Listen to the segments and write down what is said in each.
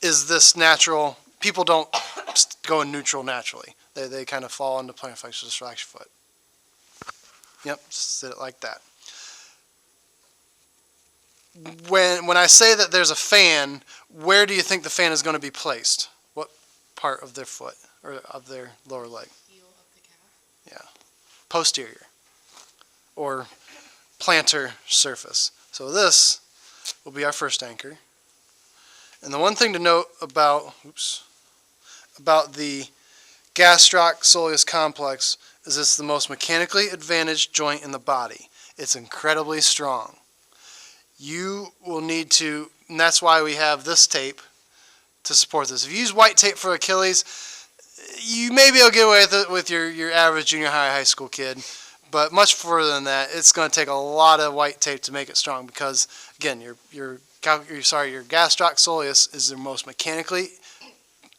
is this natural. People don't go in neutral naturally. They kind of fall into plantar flexion, just relax your foot. Yep, sit it like that. When I say that there's a fan, where do you think the fan is going to be placed? What part of their foot or of their lower leg? Heel of the calf. Yeah, posterior or plantar surface. So this will be our first anchor. And the one thing to note about the gastroc soleus complex is it's the most mechanically advantaged joint in the body. It's incredibly strong. You will need to, and that's why we have this tape to support this. If you use white tape for Achilles, you may be able to get away with it with your average junior high school kid, but much further than that, it's going to take a lot of white tape to make it strong because, again, your gastroc soleus is the most mechanically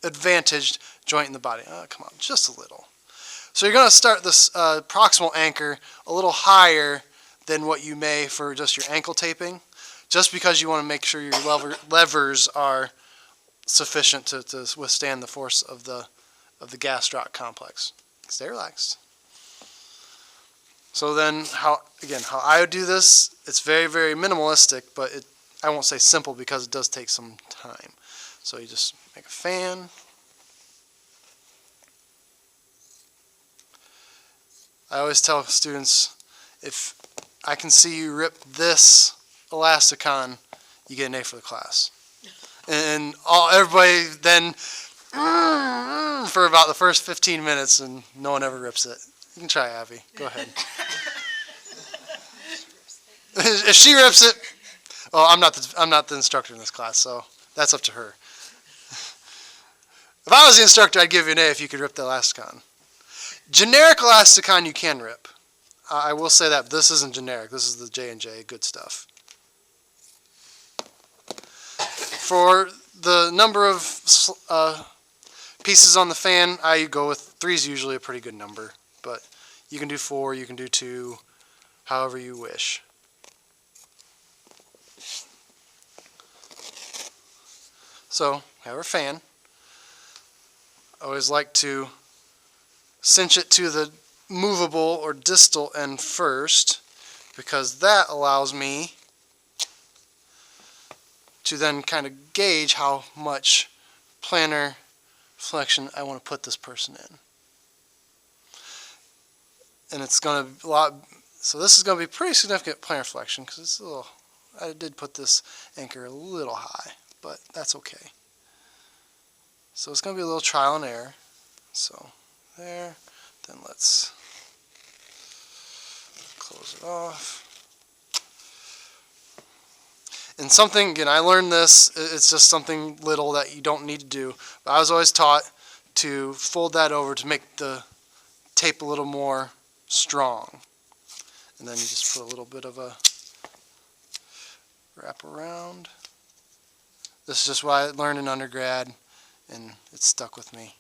advantaged joint in the body. Oh, come on, just a little. So you're going to start this proximal anchor a little higher than what you may for just your ankle taping, just because you want to make sure your levers are sufficient to withstand the force of the gastroc complex. Stay relaxed. So then, how I would do this, it's very, very minimalistic, but I won't say simple because it does take some time. So you just make a fan. I always tell students, if I can see you rip this elasticon, you get an A for the class. And everybody then for about the first 15 minutes, and no one ever rips it. You can try, Abby. Go ahead. If she rips it, well, I'm not the instructor in this class, so that's up to her. If I was the instructor, I'd give you an A if you could rip the elasticon. Generic elasticon you can rip. I will say that, but this isn't generic. This is the J&J good stuff. For the number of pieces on the fan, I go with 3 is usually a pretty good number, but you can do 4, you can do 2, however you wish. So, have our fan. I always like to cinch it to the movable or distal end first, because that allows me to then kind of gauge how much plantar flexion I want to put this person in. And it's going to so this is going to be pretty significant plantar flexion because it's a little, I did put this anchor a little high, but that's okay. So it's going to be a little trial and error. So there, then let's close it off. And something, again, I learned this, it's just something little that you don't need to do. But I was always taught to fold that over to make the tape a little more strong. And then you just put a little bit of a wrap around. This is just what I learned in undergrad, and it stuck with me.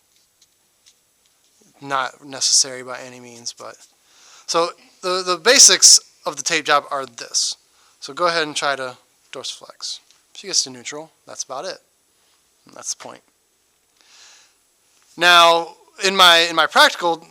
Not necessary by any means, but... So the basics of the tape job are this. So go ahead and try to dorsiflex. If she gets to neutral, that's about it. And that's the point. Now, in my practical,